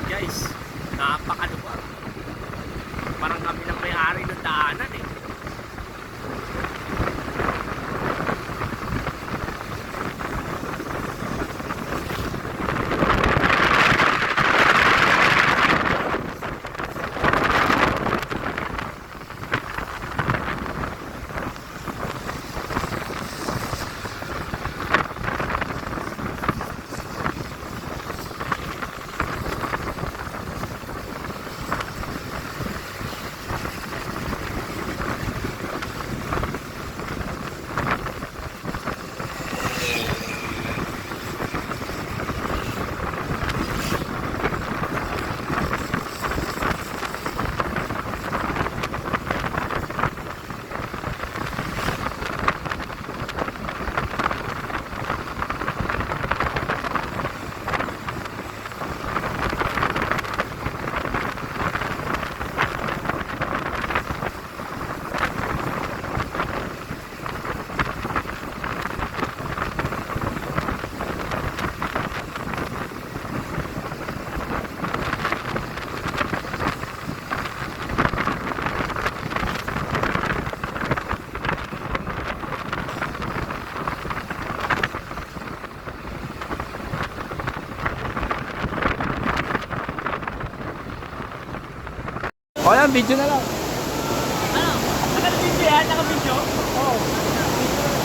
guys. Napakaluwag. Parang kami ng may-ari ng daanan eh. O yan, video na lang. Ano? Naka-video yan? Naka-video? Oo.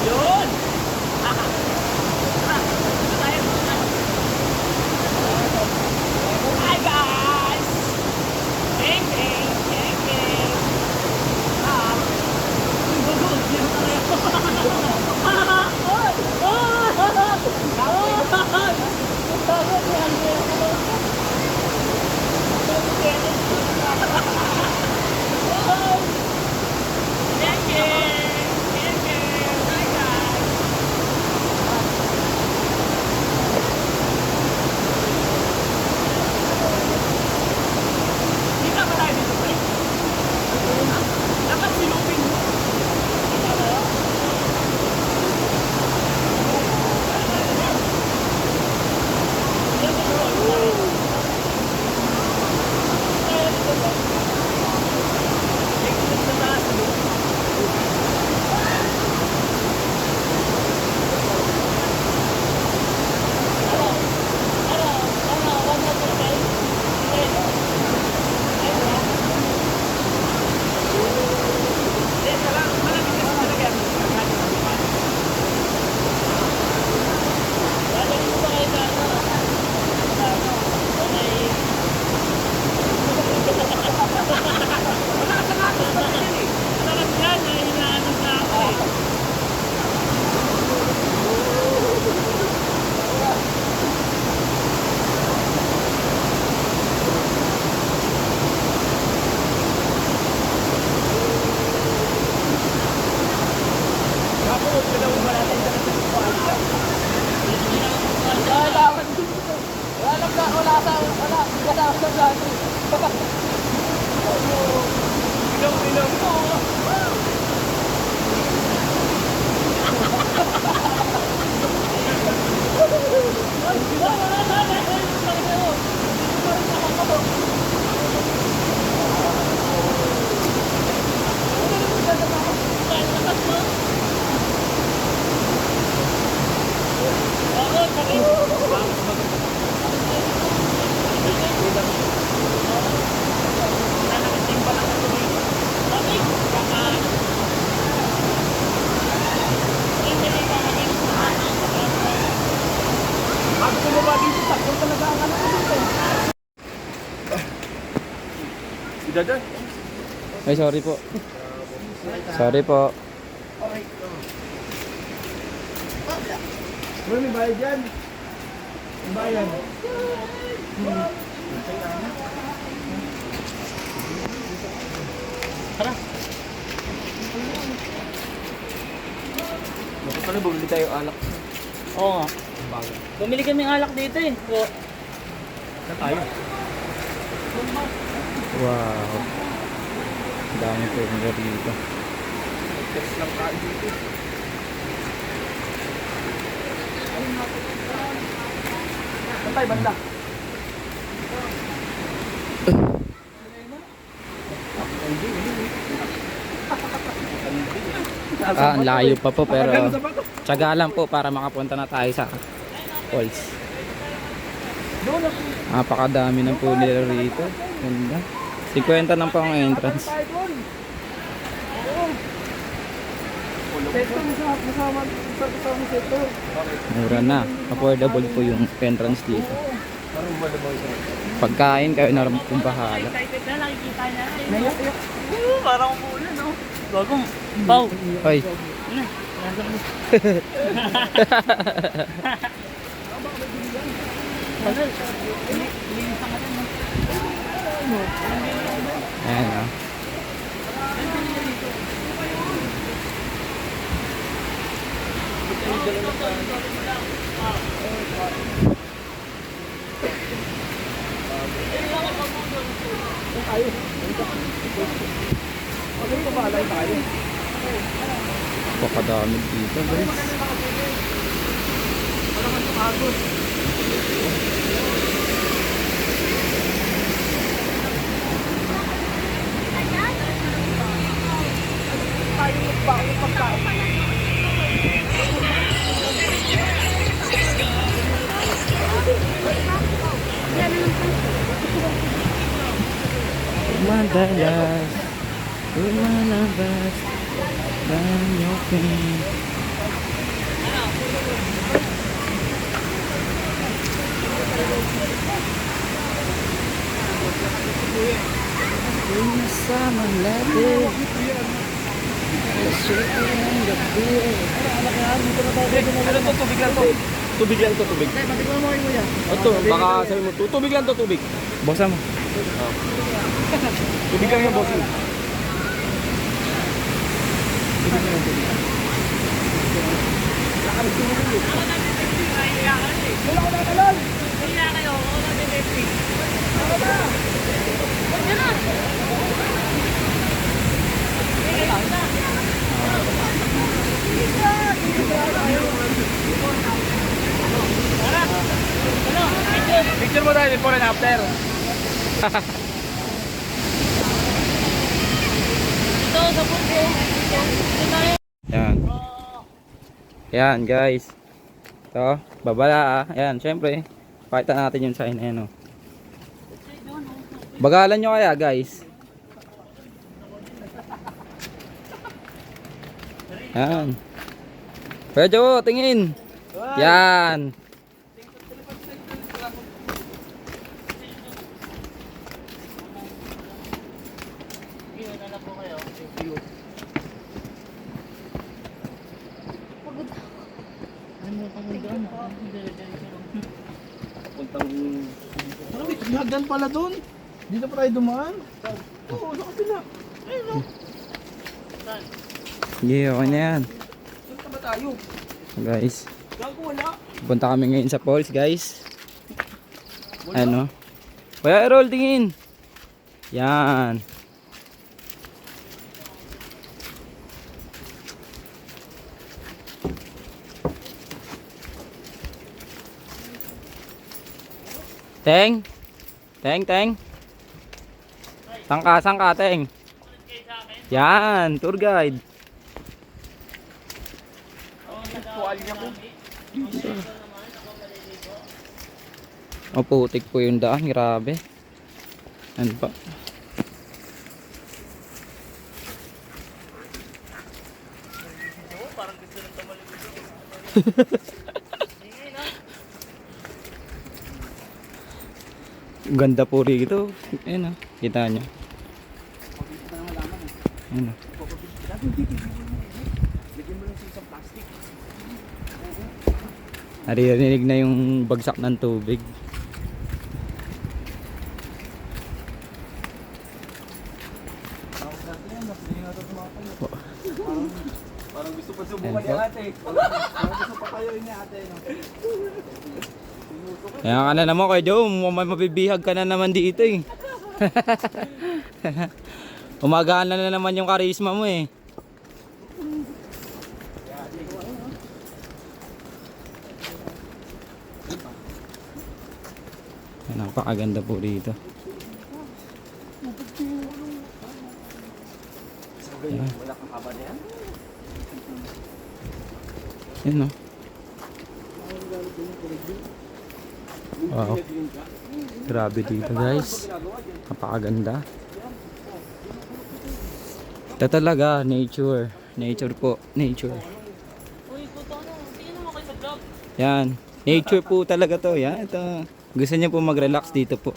Yun! Hi guys! Bang bang! Bang bang! Dapat silupin mo. Dadan. Ay, sorry po. Sorry po. Bro, may bayad yan. May bayad. Tara. Bakit pala bumili tayo alak? Oo nga. Bumili kami ng alak dito eh. So, Na tayo. Wow. Dami po yung dito. Text lang tayo dito. Saan tayo banda? Ang layo pa po pero tiyaga lang po para makapunta na tayo sa falls. Napakadami ng po nila rito. Ganda. 50 lang po ang entrance. Mura na. Affordable po yung entrance dito. Pagkain kayo na rin pong bahala. Excited na, nakikita na. Nayak-yak. Parang umulan, no? Bagong, baw. Hoy. Ayan o. Napakadami dito guys. Madalas lumalabas banyo ko. Sama natin kasi ang gabi. Ano to? Tubig lang to. Tubig lang to, tubig. Ito, baka sabi mo, tubig lang to, tubig. Buksan mo. Tubig lang yung bossing. Picture mo tayo before and after. Yan. Yan guys. Ito, babala ah. Yan, syempre. Pakita natin yung sign na yan oh. Bagalan nyo kaya guys. Yan. Pedro, tingin. Yan. Puntang... Ano, may hagdan pala doon. Dito pa tayo dumaan. Oo, sa kapila. Ayun o. Yeah, okay na yan. Saan ka ba tayo? Guys. Gago, wala. Punta kami ngayon sa falls guys. Ano? Kuya Errol, tingin. Yan. Teng. Teng, teng. Sangka, teng. Yan, tour guide. Tuwalya ko. O, putik po yung daan, grabe. Ano pa? Ganda po rito. Ayan o, kita nyo. Ayan o. Naririnig na yung bagsak ng tubig. Parang gusto pa subukan ni ate. Parang gusto pa kayo ni ate. Kaya ka na naman kay Joe, mabibihag ka na naman dito eh. Umagaan na naman yung karisma mo eh. Napakaganda po dito. yung wala kang haba na yan. Yan no. Wow. Grabe dito guys. Napakaganda. Ito talaga, nature. Nature po, nature. Uy, puto ano, tingin mo kayo sa vlog. Yan. Nature po talaga to. Yan, ito. Gusto niyo po mag-relax dito po.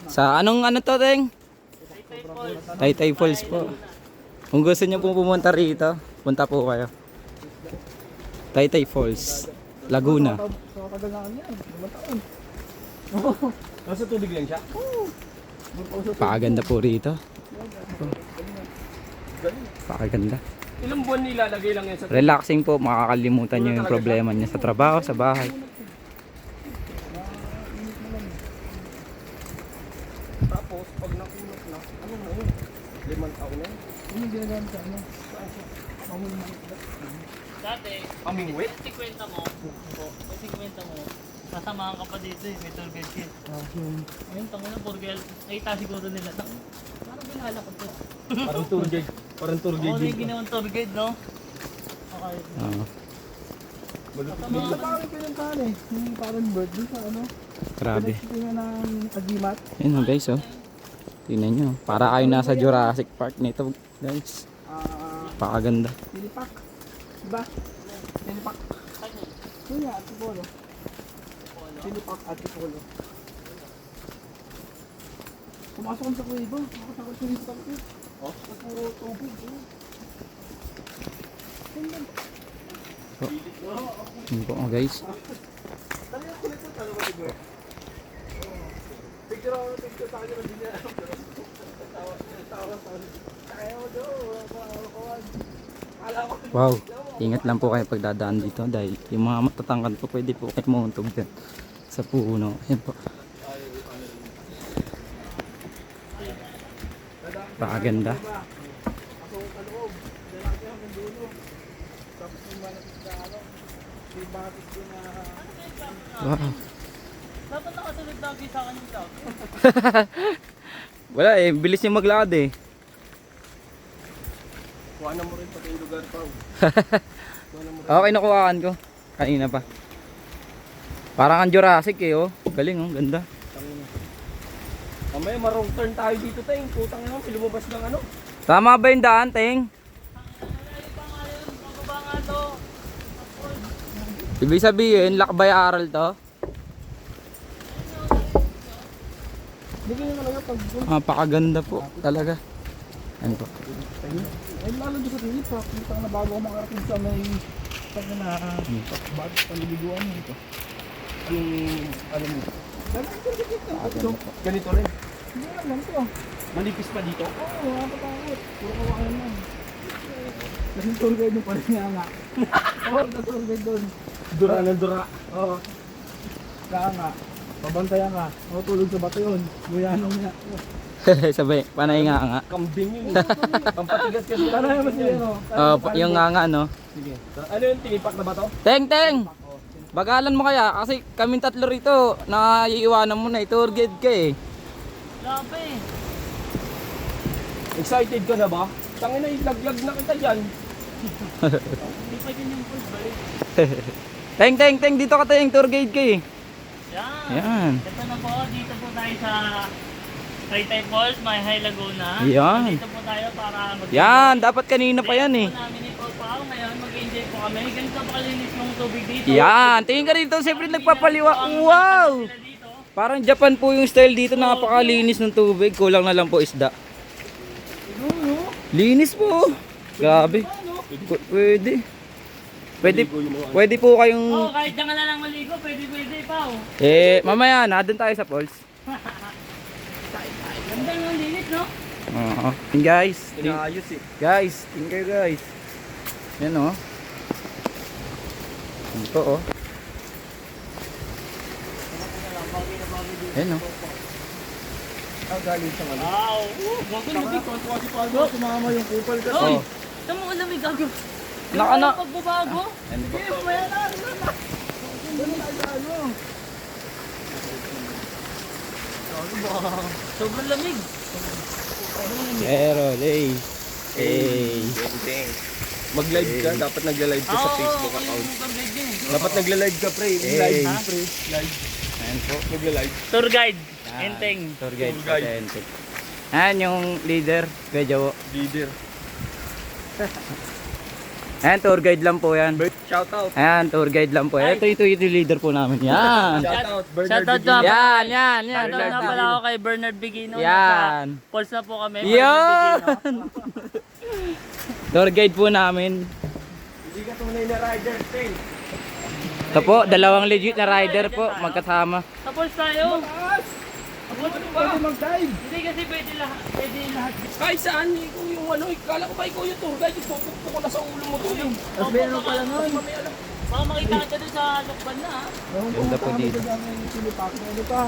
Sa anong ano to, Teng? Taytay Falls po. Kung gusto niyo po pumunta rito, punta po kayo. Taytay Falls, Laguna. Sa kadalaan yan. 5 taon. Nasa tubig lang siya? Pakaganda po rito. Pakaganda. Ilang buwan nilalagay lang yan sa tubig? Relaxing po, makakalimutan niyo yung problema niyo sa trabaho, sa bahay. Tapos, pag nakunot na, ano na yun? 5 taon na yun. Ano yung ginagamit sa ano? Mamuli mo. Dati, Amingwit? si kwenta mo, si kwenta mo, sasamahan ka pa dito eh, may tour guide kit. Ayun, tango na, Porgel, nakita siguro nila. Parang binala ko to. Parang tour guide. Parang tour Oo, guide na yung dito. ginawang tour guide, no? Okay. Oo, Dito sa parang pinuntahan eh. Yung parang bird dun sa ano. grabe. Tingnan ng agimat. Yun o guys, oh. Tingnan nyo. Para kayo nasa Jurassic Park nito guys. Pakaganda. Silipak. Diba? Silipak. Yun nga, Antipolo. Silipak at Antipolo. Pumasok kami sa kuweba. Nakasakot ko dito kami. Oh? Puro tubig. Yun po oh, guys. Dali ang kulit ito. Ano ba ito? Picture ako. Picture sa kanya. Hindi niya. Tawa. Kaya mo doon. Wow. Ingat lang po kayo pagdadaan dito dahil yung mga matatangkad po pwede po kayo mauntog dyan sa puno. Ayan po. Pakaganda. Wow. Dapat nakasunod lagi sa akin yung vlog. Wala eh, bilis niya maglakad eh. Kuha na mo rin pati yung lugar pa. Okay, nakuhaan ko. Kanina pa. Parang ang Jurassic eh oh. Galing oh, ganda. Mamaya marong turn tayo dito tayong putang naman. Lumabas ng ano. Tama ba yung daan, Teng? Pababa nga to. Ibig sabihin, lakbay aral to. Bigyan nyo talaga pag... Pakaganda po talaga. Ano po? Ay, lalo doon sa Silipak. Kita na bago ako makarating sa may... Pag na... Bago paliliguan mo ito. Yung alam mo. Ito. Ganito rin. Hindi naman ito. Manipis pa dito. Oo, nakatakot. Puro kawakan lang. Kasi yung tour guide yung paling nga. Oo, na tour guide doon. Dura ng dura. Oo. Kaya nga. Pabantayan ka. Oo, tulog sa bato yun. Guyanong niya. Sabay, panay nga. Kambing yun. Pampatigas kasi. Sana naman sila, no? Yung nga no. Sige. Ano yung tinipak na ba to? Teng! Bagalan mo kaya kasi kaming tatlo rito naiiwanan mo na tour guide ka eh. Grabe. Excited ka na ba? Tangin na ilaglag na kita dyan. Hindi pa yun yung first balik. Teng, dito ka tayong tour guide ka eh. Yan. Yan. Ito na po, dito po tayo sa Taytay Falls, May High Laguna. Yan. Dito po tayo para Yan, dapat kanina pa yan eh. po namin ito pa. Ngayon mag-enjoy po kami. Ganito pa kalinis ng tubig dito. Yan, tingin ka dito, siyempre nagpapaliwa. Wow! Parang Japan po yung style dito, napakalinis ng tubig. Kulang na lang po isda. Linis po. Grabe. Pwede. Pwede po Oo, kayong kahit dyan ka na lang maligo, pwede pa. mamaya na doon tayo sa falls. Ganda ng linis, no? Oo. And guys, Inaayos eh. guys, tingin kayo guys. Yan oh. Ito oh. Yan oh. Galing sa mga. Wow! Bago lumig. Sumama yung kupal kasi. Hoy! Oh. Ito mo lamig gago. Nakana. Pagbabago. Ano po? Sige, pwede na. Sobrang lamig. Pero, hey. Hey. Mag-live ka, dapat nagla-live ka sa Facebook account. Dapat nagla-live ka, pre. Live, Ha? pre. Live. Ayan po. Nagla-live. Tour guide. Yan. Enteng. Tour guide. Tour guide. Enteng. Ayan yung leader. Kuya Jawo. Leader. Ayan, tour guide lang po yan. Shout out. Ayan, tour guide lang po. Ito yung leader po namin. Yan. Shout out. Bernard Shoutout Bigino. na. Yan. Shoutout na pala ako kay Bernard Bigino. Yan. Nasa Pulse na po kami. Yan. Bernard Bigino. Tour guide po namin. Hindi ka tunay na rider, Ten. Ito po, dalawang legit na rider po. Magkasama. Sa Pulse tayo. Pwede mag-dive. Hindi kasi pwede lahat. Pwede lahat. Kahit saan, ikaw yung ano, kala ko ba ikaw yung tour guide, ipupukto ko na sa ulo mo to yun. Tapos meron pala nun. Baka makita ka doon sa lukban na. Ganda po dito. Ano pa?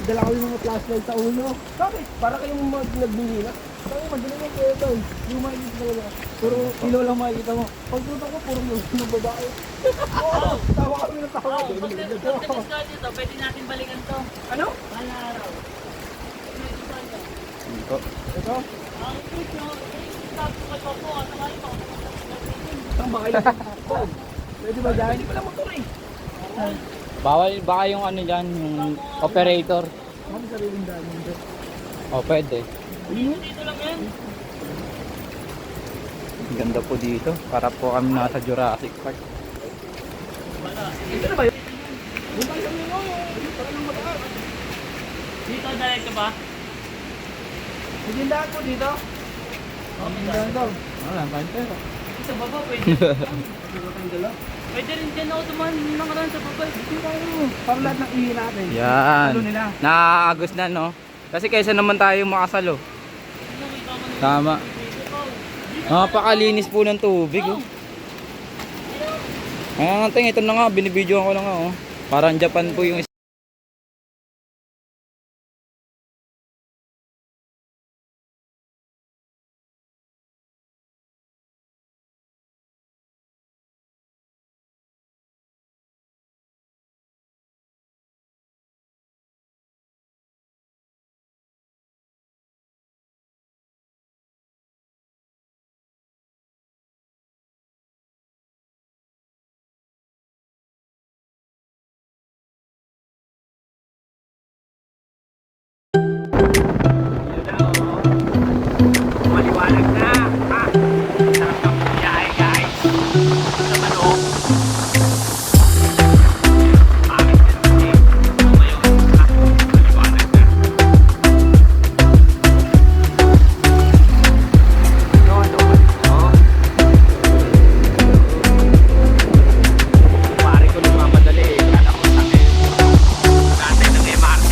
Dala ko yung mga flashlight sa ulo. Bakit? Para kayong nagbihila. Sabi, magaling yung kayo ito. Yung makikita ko lang. Puro kilo lang makikita mo. Pagpunta ko, puro yung babae. Oo, tawa kami ng tawa. Oo, pag-test ka dito, pwede natin balikan to. Ano? Mahal na araw. Ito. Ito? Ang tweet nyo, sabi ko kay Popo, ano nga ito? Saan ba kayo? Pwede ba dyan? Hindi pala motor eh. Bawal baka yung ano dyan, yung operator. Kami sariling daan yun. O, pwede. Dito lang yan. Ganda po dito. Para po kami nasa Jurassic Park. Wala. Ito na ba yun? Yung tayo sa mga para nang mataas. Dito, direct ka ba? May tindahan po dito. Okay, Tindahan daw. Wala, tayong pera. Sa baba, pwede. Pwede rin dyan ako dumaan ng karan sa baba. Dito tayo. Para lahat ng ihi natin. Yan. Ano nila? Nakaagos na, no? Kasi kaysa naman tayo makasalo. Nakita ko na Tama. Napakalinis po ng tubig, oh. Ayan, ting, ito na nga, binibidyoan ko na nga, oh. Parang Japan po yung Maliwanag na. Ah, sarap ng biyahe, guys. Ito naman, oh. Pangit na kasi. Ngayon, maliwanag na. Pare ko nagmamadali eh. Kala ko sakit. Dati ng MRT.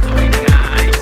Okay na, guys.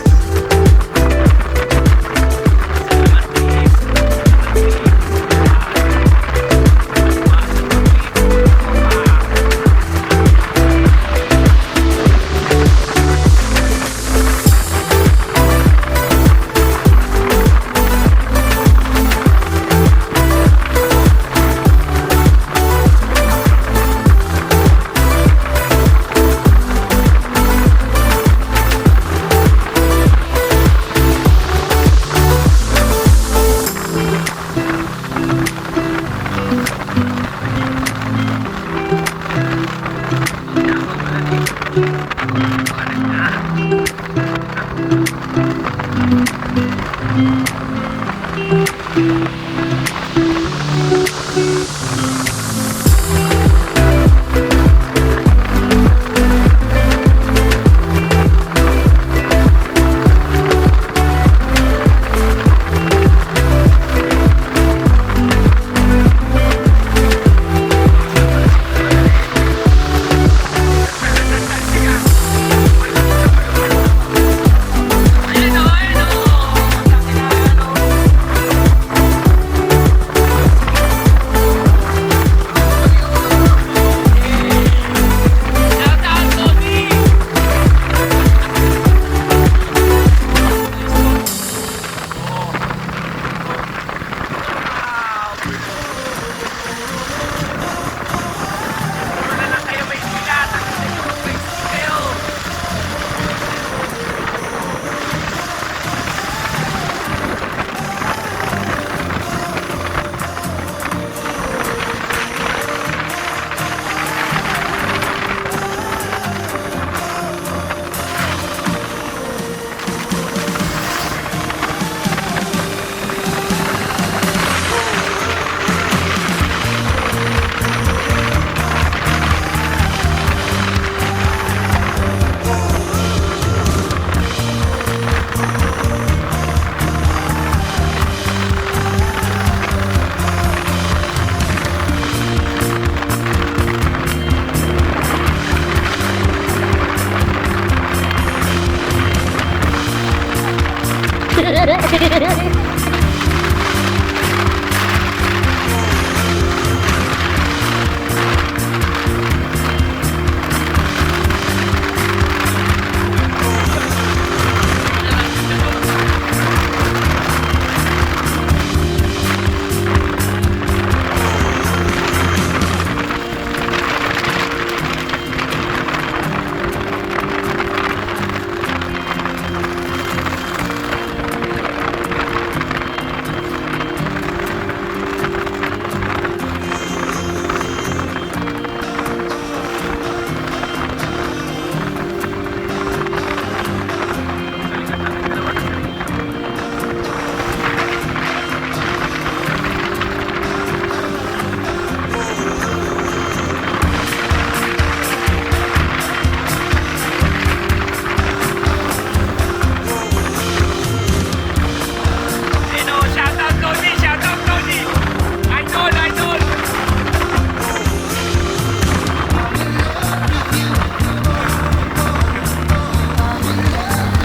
Ayun, oh, ayun, oh. Shoutout Tony! Shoutout Tony! Idol! Idol!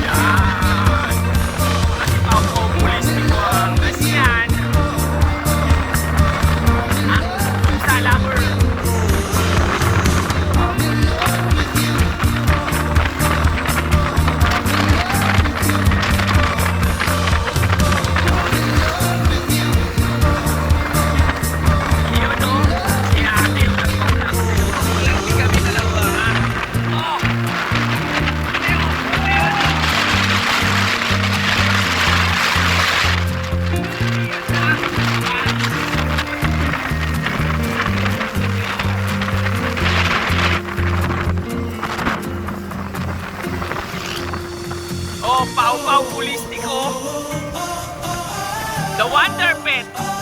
Yan! Kasi pulis dito ang kasi yan. Sa lover. Yun o, si ate yung nagpaulang. Walang di kami dalawa. Oh! Oh, pau-pau pulistiko. The Wonder Pet.